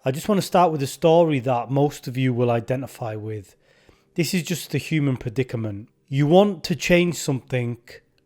I just want to start with a story that most of you will identify with. This is just the human predicament. You want to change something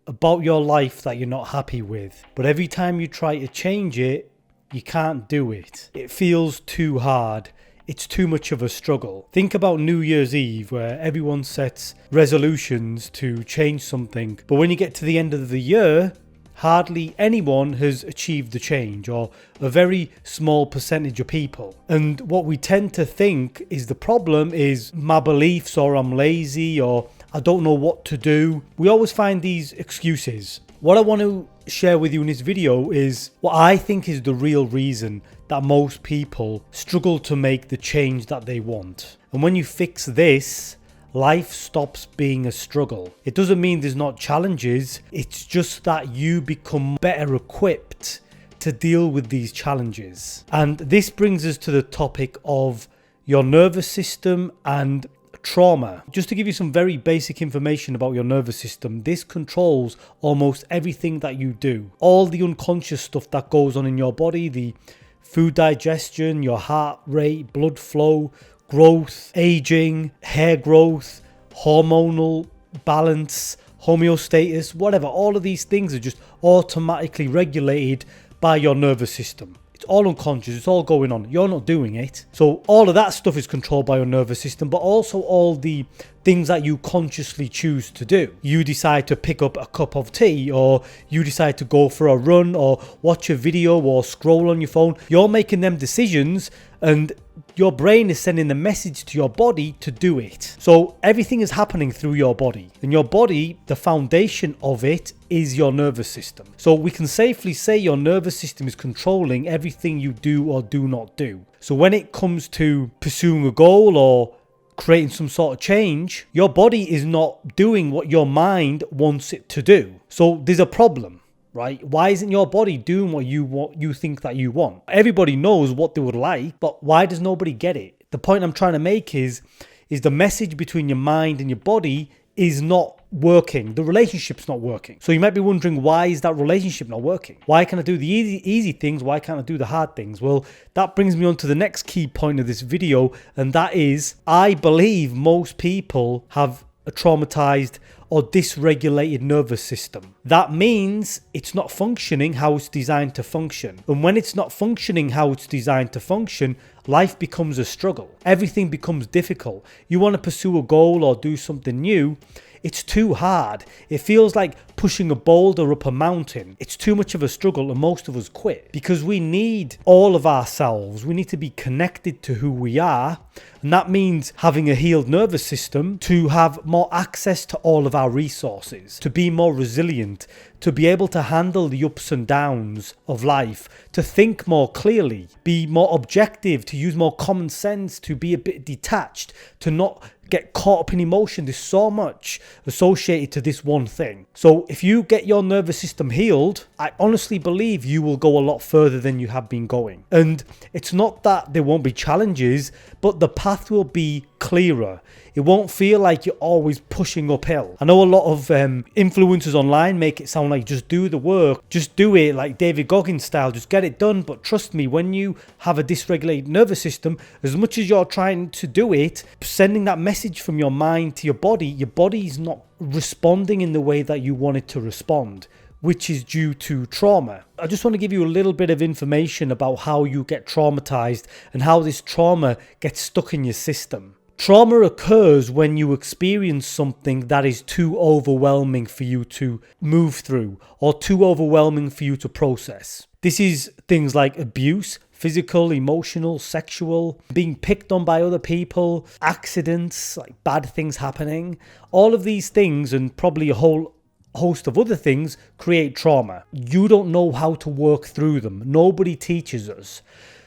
about your life that you're not happy with, but every time you try to change it, you can't do it. It feels too hard. It's too much of a struggle. Think about New Year's Eve, where everyone sets resolutions to change something, but when you get to the end of the year, hardly anyone has achieved the change, or a very small percentage of people. And what we tend to think is the problem is my beliefs, or I'm lazy, or I don't know what to do. We always find these excuses. What I want to share with you in this video is what I think is the real reason that most people struggle to make the change that they want. And when you fix this, life stops being a struggle. It doesn't mean there's not challenges. It's just that you become better equipped to deal with these challenges. And this brings us to the topic of your nervous system and trauma. Just to give you some very basic information about your nervous system, this controls almost everything that you do. All the unconscious stuff that goes on in your body, the food digestion, your heart rate, blood flow, growth, aging, hair growth, hormonal balance, homeostasis, whatever. All of these things are just automatically regulated by your nervous system. It's all unconscious, it's all going on. You're not doing it. So all of that stuff is controlled by your nervous system, but also all the things that you consciously choose to do. You decide to pick up a cup of tea, or you decide to go for a run, or watch a video, or scroll on your phone. You're making them decisions, and your brain is sending the message to your body to do it. So everything is happening through your body. And your body, the foundation of it is your nervous system. So we can safely say your nervous system is controlling everything you do or do not do. So when it comes to pursuing a goal or creating some sort of change, your body is not doing what your mind wants it to do. So there's a problem, right? Why isn't your body doing what you think that you want? Everybody knows what they would like, but why does nobody get it? The point I'm trying to make is the message between your mind and your body is not working. The relationship's not working. So you might be wondering, why is that relationship not working? Why can't I do the easy things? Why can't I do the hard things? Well, that brings me on to the next key point of this video, and that is, I believe most people have a traumatized or dysregulated nervous system. That means it's not functioning how it's designed to function. And when it's not functioning how it's designed to function, life becomes a struggle. Everything becomes difficult. You want to pursue a goal or do something new, it's too hard. It feels like pushing a boulder up a mountain. It's too much of a struggle, and most of us quit because we need all of ourselves. We need to be connected to who we are, and that means having a healed nervous system to have more access to all of our resources, to be more resilient, to be able to handle the ups and downs of life, to think more clearly, be more objective, to use more common sense, to be a bit detached, to not get caught up in emotion. There's so much associated to this one thing. So if you get your nervous system healed, I honestly believe you will go a lot further than you have been going. And it's not that there won't be challenges, but the path will be clearer. It won't feel like you're always pushing uphill. I know a lot of influencers online make it sound like just do the work, just do it like David Goggins style, just get it done. But trust me, when you have a dysregulated nervous system, as much as you're trying to do it, sending that message from your mind to your body is not responding in the way that you want it to respond, which is due to trauma. I just want to give you a little bit of information about how you get traumatized and how this trauma gets stuck in your system. Trauma occurs when you experience something that is too overwhelming for you to move through, or too overwhelming for you to process. This is things like abuse, physical, emotional, sexual, being picked on by other people, accidents, like bad things happening. All of these things, and probably a whole host of other things, create trauma. You don't know how to work through them. Nobody teaches us.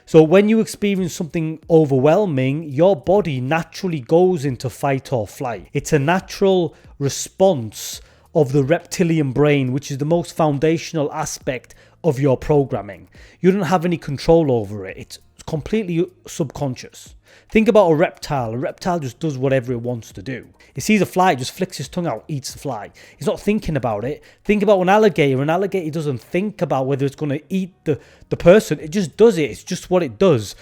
So when you experience something overwhelming, your body naturally goes into fight or flight. It's a natural response of the reptilian brain, which is the most foundational aspect of your programming. You don't have any control over it. It's completely subconscious. Think about a reptile. A reptile just does whatever it wants to do. It sees a fly, it just flicks his tongue out, eats the fly. He's not thinking about it. Think about an alligator. An alligator doesn't think about whether it's going to eat the person. It just does it. It's just what it does.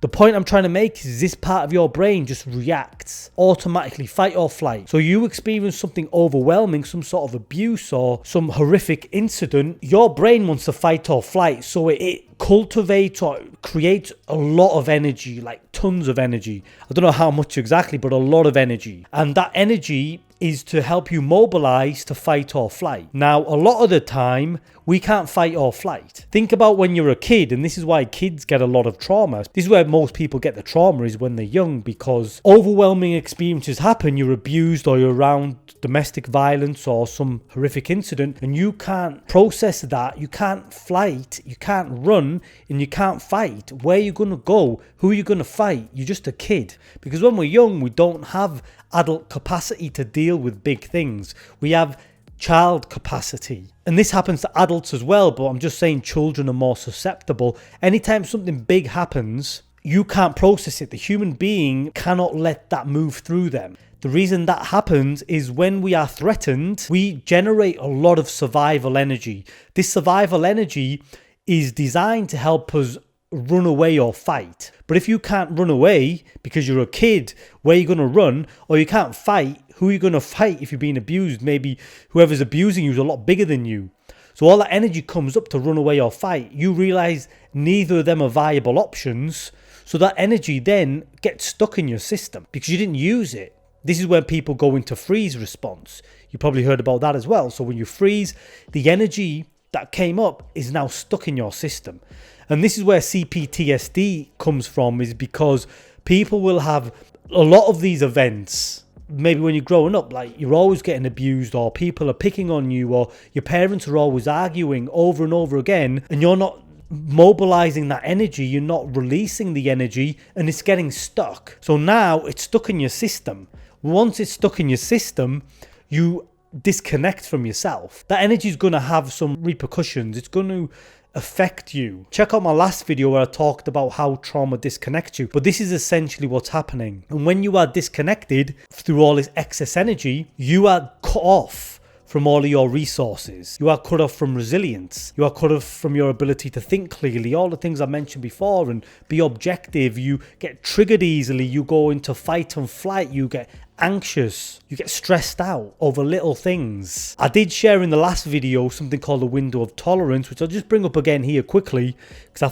The point I'm trying to make is this part of your brain just reacts automatically, fight or flight. So you experience something overwhelming, some sort of abuse or some horrific incident, your brain wants to fight or flight. So it cultivates or creates a lot of energy, like tons of energy. I don't know how much exactly, but a lot of energy. And that energy is to help you mobilize to fight or flight. Now, a lot of the time, we can't fight or flight. Think about when you're a kid, and this is why kids get a lot of trauma. This is where most people get the trauma, is when they're young, because overwhelming experiences happen. You're abused or you're around domestic violence or some horrific incident, and you can't process that. You can't flight, you can't run, and you can't fight. Where are you going to go? Who are you going to fight? You're just a kid. Because when we're young, we don't have adult capacity to deal with big things. We have child capacity. And this happens to adults as well, but I'm just saying children are more susceptible. Anytime something big happens, you can't process it. The human being cannot let that move through them. The reason that happens is when we are threatened, we generate a lot of survival energy. This survival energy is designed to help us run away or fight. But if you can't run away because you're a kid, where are you going to run? Or you can't fight, who are you going to fight if you're being abused? Maybe whoever's abusing you is a lot bigger than you. So all that energy comes up to run away or fight. You realize neither of them are viable options. So that energy then gets stuck in your system because you didn't use it. This is when people go into freeze response. You probably heard about that as well. So when you freeze, the energy that came up is now stuck in your system. And this is where CPTSD comes from, is because people will have a lot of these events. Maybe when you're growing up, like you're always getting abused, or people are picking on you, or your parents are always arguing over and over again, and you're not mobilizing that energy, you're not releasing the energy, and it's getting stuck. So now it's stuck in your system. Once it's stuck in your system, you disconnect from yourself. That energy is going to have some repercussions. It's going to affect you. Check out my last video where I talked about how trauma disconnects you. But this is essentially what's happening. And when you are disconnected through all this excess energy, you are cut off from all of your resources. You are cut off from resilience. You are cut off from your ability to think clearly. All the things I mentioned before, and be objective. You get triggered easily. You go into fight and flight. You get anxious. You get stressed out over little things. I did share in the last video something called the window of tolerance, which I'll just bring up again here quickly because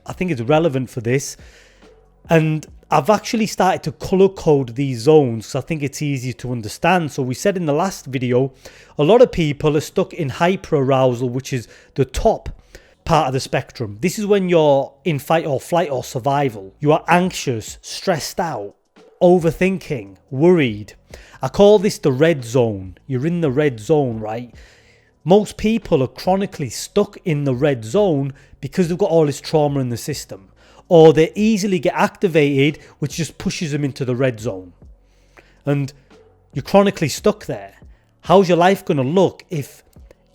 I think it's relevant for this. And I've actually started to color code these zones because I think it's easier to understand. So we said in the last video, a lot of people are stuck in hyperarousal, which is the top part of the spectrum. This is when you're in fight or flight or survival. You are anxious, stressed out, overthinking, worried. I call this the red zone. You're in the red zone, right? Most people are chronically stuck in the red zone because they've got all this trauma in the system. Or they easily get activated, which just pushes them into the red zone. And you're chronically stuck there. How's your life going to look if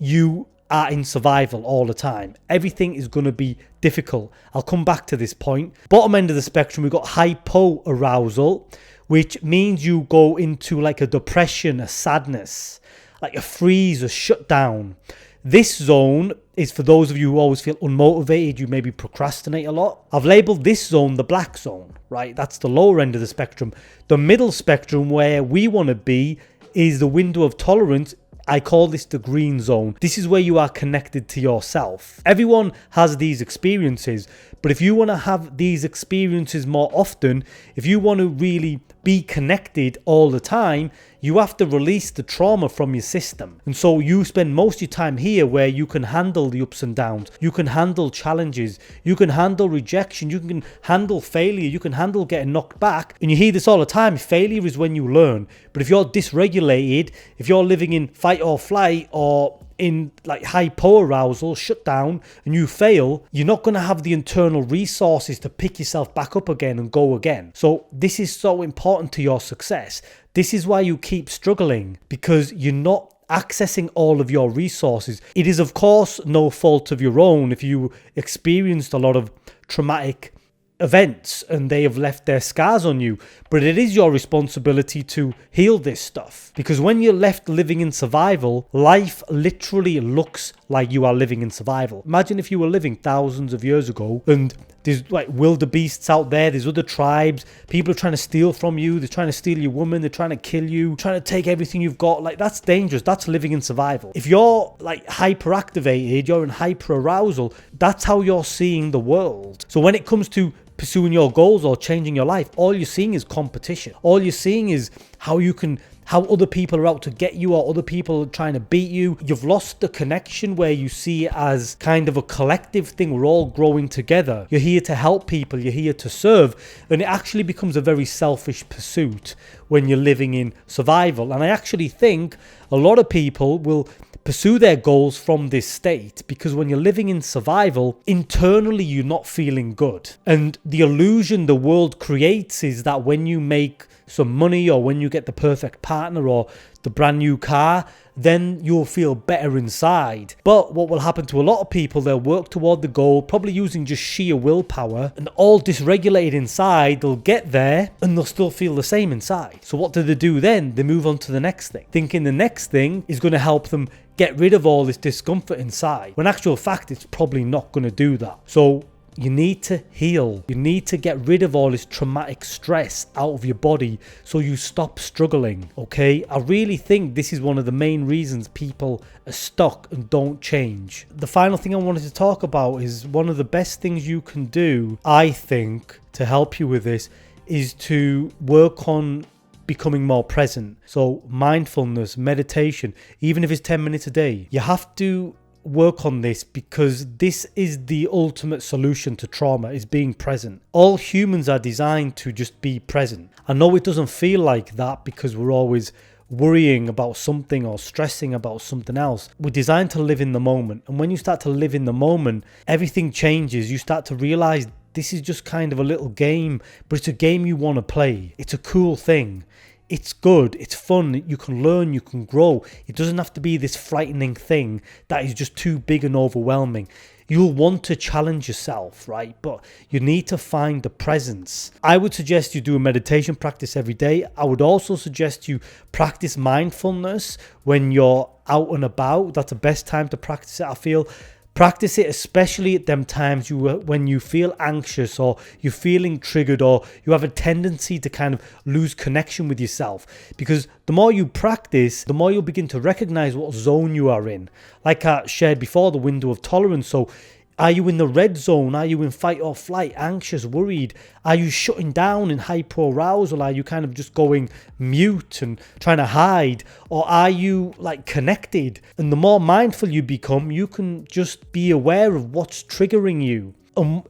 you are in survival all the time? Everything is going to be difficult. I'll come back to this point. Bottom end of the spectrum, we've got hypoarousal, which means you go into like a depression, a sadness, like a freeze, a shutdown. This zone is for those of you who always feel unmotivated, you maybe procrastinate a lot. I've labeled this zone the black zone, right? That's the lower end of the spectrum. The middle spectrum, where we want to be, is the window of tolerance. I call this the green zone. This is where you are connected to yourself. Everyone has these experiences, but if you want to have these experiences more often, if you want to really be connected all the time, you have to release the trauma from your system. And so you spend most of your time here where you can handle the ups and downs. You can handle challenges. You can handle rejection. You can handle failure. You can handle getting knocked back. And you hear this all the time. Failure is when you learn. But if you're dysregulated, if you're living in fight or flight or in like hypoarousal, shut down, and you fail, you're not going to have the internal resources to pick yourself back up again and go again. So this is so important to your success. This is why you keep struggling, because you're not accessing all of your resources. It is, of course, no fault of your own if you experienced a lot of traumatic events and they have left their scars on you, but it is your responsibility to heal this stuff, because when you're left living in survival, life literally looks like you are living in survival. Imagine if you were living thousands of years ago and there's like wildebeests out there, there's other tribes, people are trying to steal from you, they're trying to steal your woman, they're trying to kill you, trying to take everything you've got. Like, that's dangerous. That's living in survival. If you're like hyperactivated, you're in hyper arousal, that's how you're seeing the world. So when it comes to pursuing your goals or changing your life, all you're seeing is competition. All you're seeing is how other people are out to get you, or other people are trying to beat you. You've lost the connection where you see it as kind of a collective thing. We're all growing together. You're here to help people. You're here to serve. And it actually becomes a very selfish pursuit when you're living in survival. And I actually think a lot of people will pursue their goals from this state, because when you're living in survival, internally you're not feeling good. And the illusion the world creates is that when you make some money, or when you get the perfect partner or the brand new car, then you'll feel better inside. But what will happen to a lot of people, they'll work toward the goal, probably using just sheer willpower, and all dysregulated inside. They'll get there and they'll still feel the same inside. So what do they do then? They move on to the next thing, thinking the next thing is going to help them get rid of all this discomfort inside, when in actual fact it's probably not going to do that. So you need to heal. You need to get rid of all this traumatic stress out of your body so you stop struggling, okay? I really think this is one of the main reasons people are stuck and don't change. The final thing I wanted to talk about is one of the best things you can do, I think, to help you with this is to work on becoming more present. So mindfulness, meditation, even if it's 10 minutes a day, you have to work on this, because this is the ultimate solution to trauma, is being present. All humans are designed to just be present. I know it doesn't feel like that because we're always worrying about something or stressing about something else. We're designed to live in the moment. And when you start to live in the moment, everything changes. You start to realize this is just kind of a little game, but it's a game you want to play. It's a cool thing. It's good, it's fun, you can learn, you can grow. It doesn't have to be this frightening thing that is just too big and overwhelming. You'll want to challenge yourself, right? But you need to find the presence. I would suggest you do a meditation practice every day. I would also suggest you practice mindfulness when you're out and about. That's the best time to practice it, I feel. Practice it especially at them times when you feel anxious, or you're feeling triggered, or you have a tendency to kind of lose connection with yourself. Because the more you practice, the more you'll begin to recognize what zone you are in. Like I shared before, the window of tolerance. So are you in the red zone? Are you in fight or flight, anxious, worried? Are you shutting down in hyper-arousal? Are you kind of just going mute and trying to hide? Or are you like connected? And the more mindful you become, you can just be aware of what's triggering you.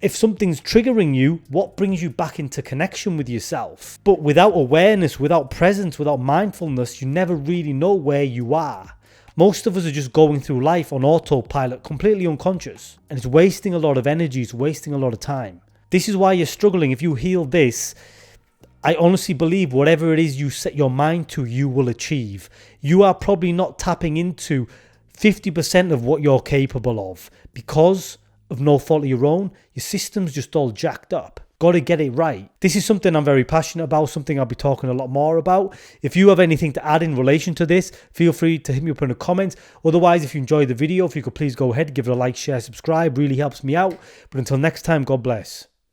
If something's triggering you, what brings you back into connection with yourself? But without awareness, without presence, without mindfulness, you never really know where you are. Most of us are just going through life on autopilot, completely unconscious. And it's wasting a lot of energy, it's wasting a lot of time. This is why you're struggling. If you heal this, I honestly believe whatever it is you set your mind to, you will achieve. You are probably not tapping into 50% of what you're capable of because of no fault of your own. Your system's just all jacked up. Got to get it right. This is something I'm very passionate about, something I'll be talking a lot more about. If you have anything to add in relation to this, feel free to hit me up in the comments. Otherwise, if you enjoyed the video, if you could please go ahead, give it a like, share, subscribe, really helps me out. But until next time, God bless.